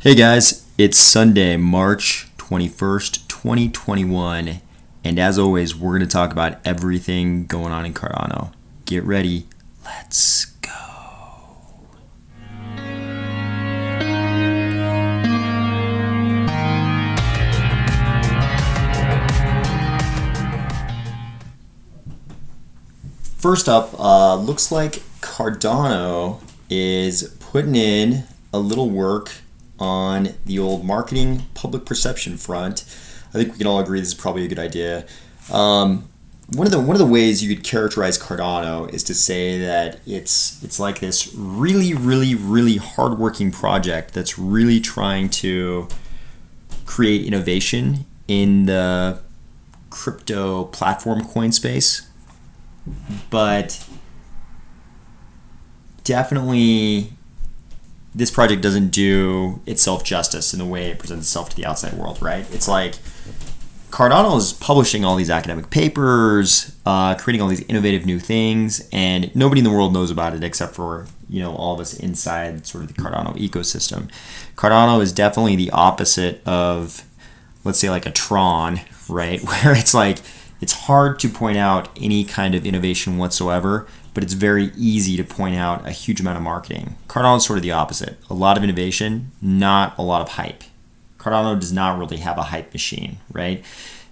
Hey guys, it's Sunday, March 21st, 2021, and as always, we're going to talk about everything going on in Cardano. Get ready, let's go. First up, looks like Cardano is putting in a little work on the old marketing public perception front. I think we can all agree this is probably a good idea. One of the ways you could characterize Cardano is to say that it's like this really hardworking project that's really trying to create innovation in the crypto platform coin space, but definitely this project doesn't do itself justice in the way it presents itself to the outside world, right? It's like Cardano is publishing all these academic papers, creating all these innovative new things, and nobody in the world knows about it except for all of us inside sort of the Cardano ecosystem. Cardano is definitely the opposite of, let's say, like a Tron, right? Where it's like it's hard to point out any kind of innovation whatsoever, but it's very easy to point out a huge amount of marketing. Cardano is sort of the opposite. A lot of innovation, not a lot of hype. Cardano does not really have a hype machine, right?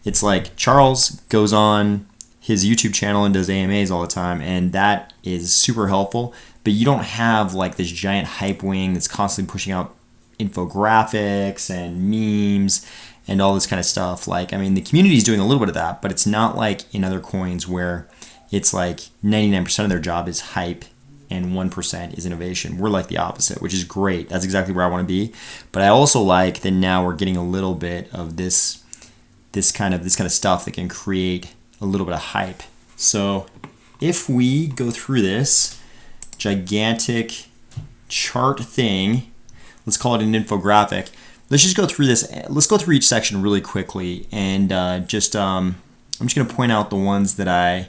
It's like Charles goes on his YouTube channel and does AMAs all the time, and that is super helpful, but you don't have like this giant hype wing that's constantly pushing out infographics and memes and all this kind of stuff. Like, I mean, the community is doing a little bit of that, but it's not like in other coins where it's like 99% of their job is hype and 1% is innovation. We're like the opposite, which is great. That's exactly where I want to be. But I also like that now we're getting a little bit of this kind of stuff that can create a little bit of hype. So if we go through this gigantic chart thing, let's call it an infographic. Let's just go through this. Let's go through each section really quickly, and I'm just going to point out the ones that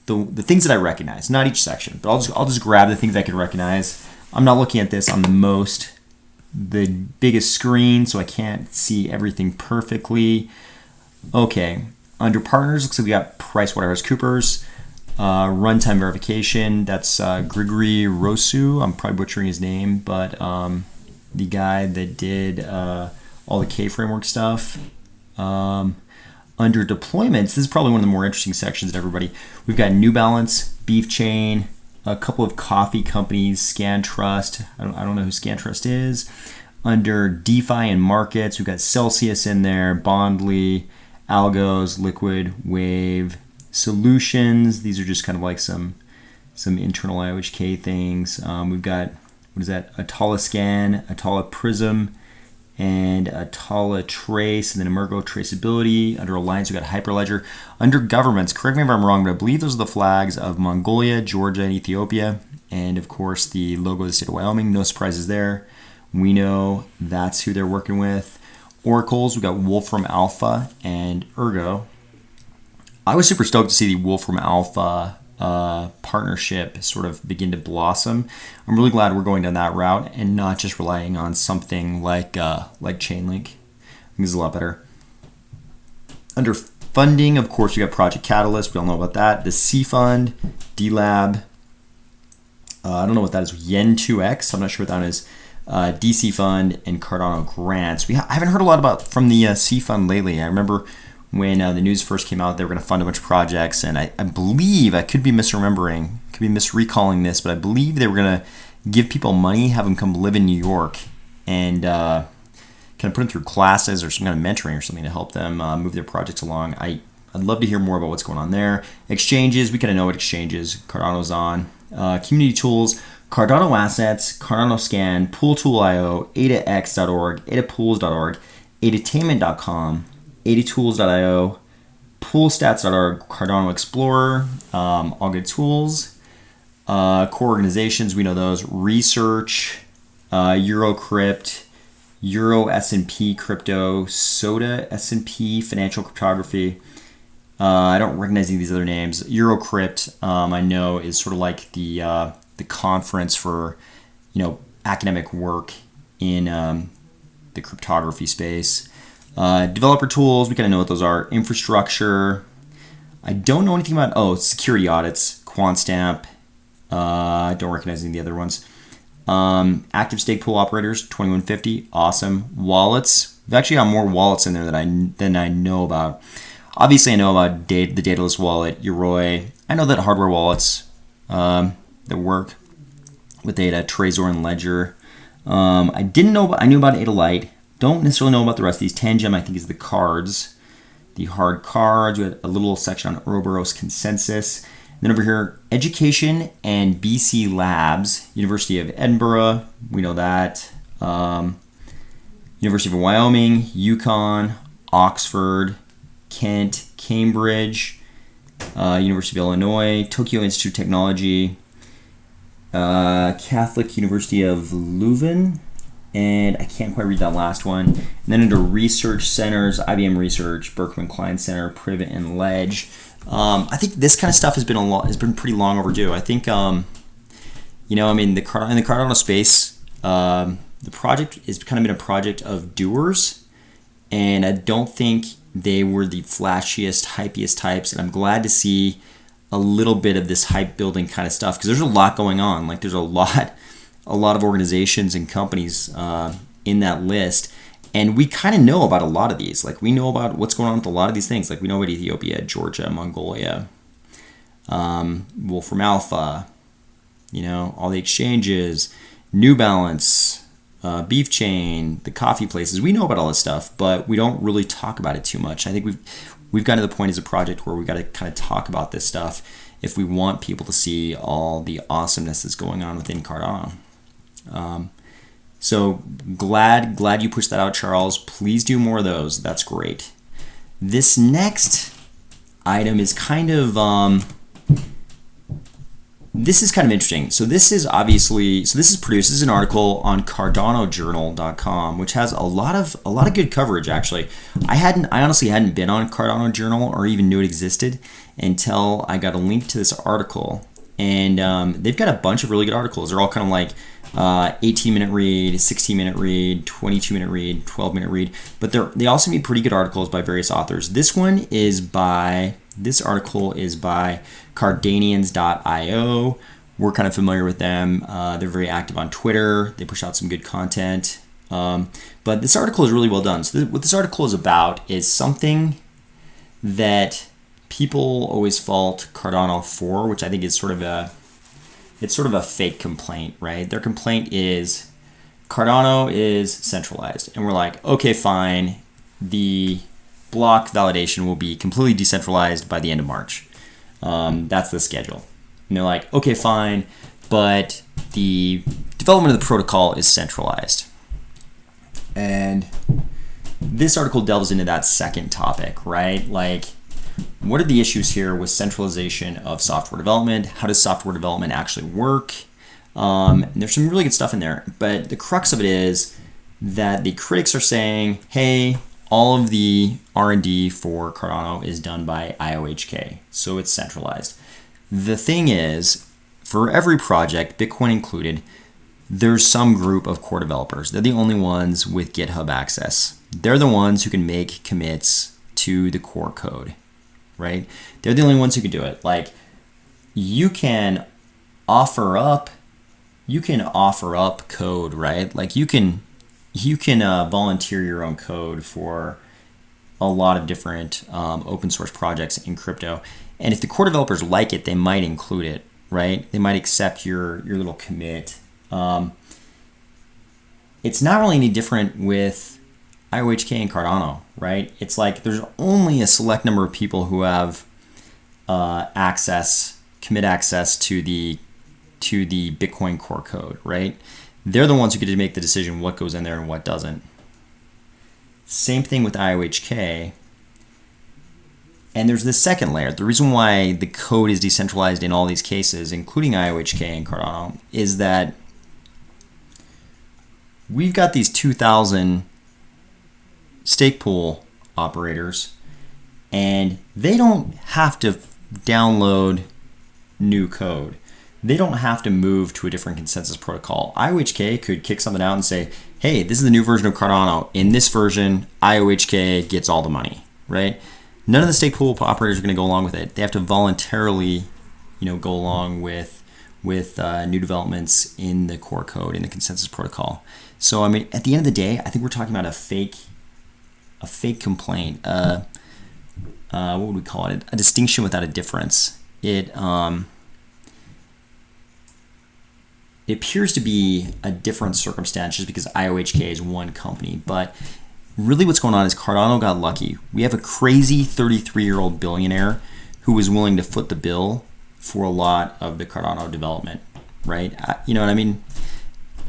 the things that I recognize, not each section, but I'll just grab the things I can recognize. I'm not looking at this on the biggest screen, so I can't see everything perfectly. Okay, under partners, looks like we got PricewaterhouseCoopers, runtime verification. That's Grigory Rosu. I'm probably butchering his name, but the guy that did all the K framework stuff. Under deployments, this is probably one of the more interesting sections to everybody. We've got New Balance, Beef Chain, a couple of coffee companies, ScanTrust. I don't know who ScanTrust is. Under DeFi and markets, we've got Celsius in there, Bondly, Algos, Liquid, Wave, Solutions. These are just kind of like some internal IOHK things. We've got, what is that? Atala Scan, Atala Prism, and Atala Trace, and then Emergo Traceability. Under Alliance, we've got Hyperledger. Under governments, correct me if I'm wrong, but I believe those are the flags of Mongolia, Georgia, and Ethiopia. And of course, the logo of the state of Wyoming. No surprises there. We know that's who they're working with. Oracles, we've got Wolfram Alpha and Ergo. I was super stoked to see the Wolfram Alpha partnership sort of begin to blossom. I'm really glad we're going down that route and not just relying on something like Chainlink. I think this is a lot better. Under funding, of course, we got Project Catalyst. We all know about that. The C Fund, D Lab. I don't know what that is. Yen2X. I'm not sure what that one is. DC Fund and Cardano Grants. I haven't heard a lot from the C Fund lately. I remember when the news first came out, they were going to fund a bunch of projects, and I believe, I could be misremembering, could be misrecalling this, but I believe they were going to give people money, have them come live in New York, and kind of put them through classes or some kind of mentoring or something to help them move their projects along. I'd love to hear more about what's going on there. Exchanges, we kind of know what exchanges Cardano's on. Community tools, Cardano Assets, Cardano Scan, PoolTool.io, AdaX.org, AdaPools.org, Adatainment.com, AdaTools.io, Poolstats.org, Cardano Explorer, all good tools. Core organizations, we know those. Research, Eurocrypt, Euro S&P Crypto, Soda S&P Financial Cryptography. I don't recognize any of these other names. Eurocrypt, I know, is sort of like the conference for, academic work in the cryptography space. Developer tools, we kind of know what those are. Infrastructure, I don't know anything about, security audits, QuantStamp, I don't recognize any of the other ones. Active stake pool operators, 2150, awesome. Wallets, we've actually got more wallets in there than I know about. Obviously, I know about the Daedalus wallet, Yoroi. I know that hardware wallets that work with data, Trezor and Ledger. I knew about Adalite. Don't necessarily know about the rest of these. Tangem, I think, is the cards, the hard cards. We had a little section on Ouroboros consensus. Then over here, education and BC Labs, University of Edinburgh, we know that. University of Wyoming, Yukon, Oxford, Kent, Cambridge, University of Illinois, Tokyo Institute of Technology, Catholic University of Leuven, and I can't quite read that last one. And then under research centers, IBM Research, Berkman Klein Center, Privet, and Ledge. I think this kind of stuff has been pretty long overdue. I think, the Cardano space, the project has kind of been a project of doers, and I don't think they were the flashiest, hypiest types. And I'm glad to see a little bit of this hype building kind of stuff, because there's a lot going on. Like, there's a lot of organizations and companies in that list. And we kind of know about a lot of these. Like, we know about what's going on with a lot of these things. Like, we know about Ethiopia, Georgia, Mongolia, Wolfram Alpha, all the exchanges, New Balance, Beef Chain, the coffee places. We know about all this stuff, but we don't really talk about it too much. I think we've gotten to the point as a project where we've got to kind of talk about this stuff if we want people to see all the awesomeness that's going on within Cardano. So glad you pushed that out, Charles. Please do more of those. That's great. This next item is kind of interesting. So this is produced as an article on CardanoJournal.com, which has a lot of good coverage. Actually, I honestly hadn't been on Cardano Journal or even knew it existed until I got a link to this article, and they've got a bunch of really good articles. They're all kind of like 18-minute read, 16-minute read, 22-minute read, 12-minute read, but they also need pretty good articles by various authors. This article is by Cardanians.io. We're kind of familiar with them. They're very active on Twitter. They push out some good content. But this article is really well done. So what this article is about is something that people always fault Cardano for, which I think is sort of a fake complaint, right? Their complaint is Cardano is centralized. And we're like, okay, fine. The block validation will be completely decentralized by the end of March. That's the schedule. And they're like, okay, fine, but the development of the protocol is centralized. And this article delves into that second topic, right? Like, what are the issues here with centralization of software development? How does software development actually work? And there's some really good stuff in there, but the crux of it is that the critics are saying, hey, all of the R&D for Cardano is done by IOHK, so it's centralized. The thing is, for every project, Bitcoin included, there's some group of core developers. They're the only ones with GitHub access. They're the ones who can make commits to the core code, right? They're the only ones who can do it. Like, you can offer up code, right? Like, you can volunteer your own code for a lot of different open source projects in crypto. And if the core developers like it, they might include it, right? They might accept your little commit. It's not really any different with IOHK and Cardano, right? It's like there's only a select number of people who have commit access to the Bitcoin core code, right? They're the ones who get to make the decision what goes in there and what doesn't. Same thing with IOHK. And there's this second layer. The reason why the code is decentralized in all these cases, including IOHK and Cardano, is that we've got these 2,000 stake pool operators, and they don't have to download new code. They don't have to move to a different consensus protocol. IOHK could kick something out and say, hey, this is the new version of Cardano. In this version, IOHK gets all the money, right? None of the stake pool operators are going to go along with it. They have to voluntarily, go along with new developments in the core code, in the consensus protocol. So, I mean, at the end of the day, I think we're talking about a fake complaint. What would we call it? A distinction without a difference. It appears to be a different circumstance just because IOHK is one company, but really what's going on is Cardano got lucky. We have a crazy 33-year-old billionaire who was willing to foot the bill for a lot of the Cardano development, right? You know what I mean?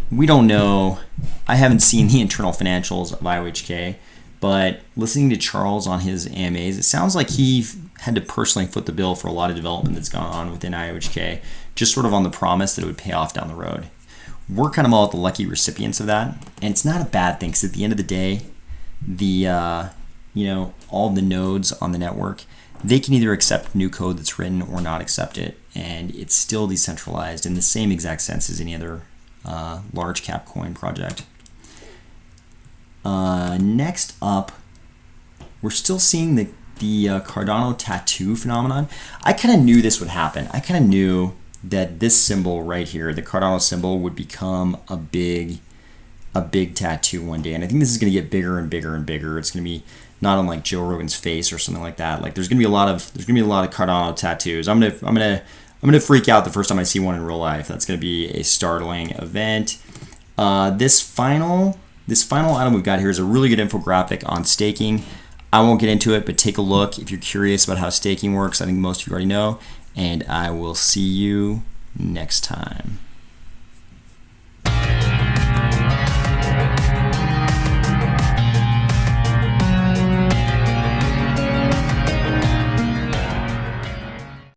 We don't know. I haven't seen the internal financials of IOHK, but listening to Charles on his AMAs, it sounds like he had to personally foot the bill for a lot of development that's gone on within IOHK, just sort of on the promise that it would pay off down the road. We're kind of all the lucky recipients of that, and it's not a bad thing because at the end of the day, all the nodes on the network, they can either accept new code that's written or not accept it, and it's still decentralized in the same exact sense as any other large cap coin project. Next up, we're still seeing the Cardano tattoo phenomenon. I kind of knew this would happen. I kind of knew that this symbol right here, the Cardano symbol, would become a big tattoo one day, and I think this is going to get bigger and bigger and bigger. It's going to be not on like Joe Rogan's face or something like that. Like there's going to be a lot of Cardano tattoos. I'm gonna freak out the first time I see one in real life. That's going to be a startling event. This final item we've got here is a really good infographic on staking. I won't get into it, but take a look if you're curious about how staking works. I think most of you already know, and I will see you next time.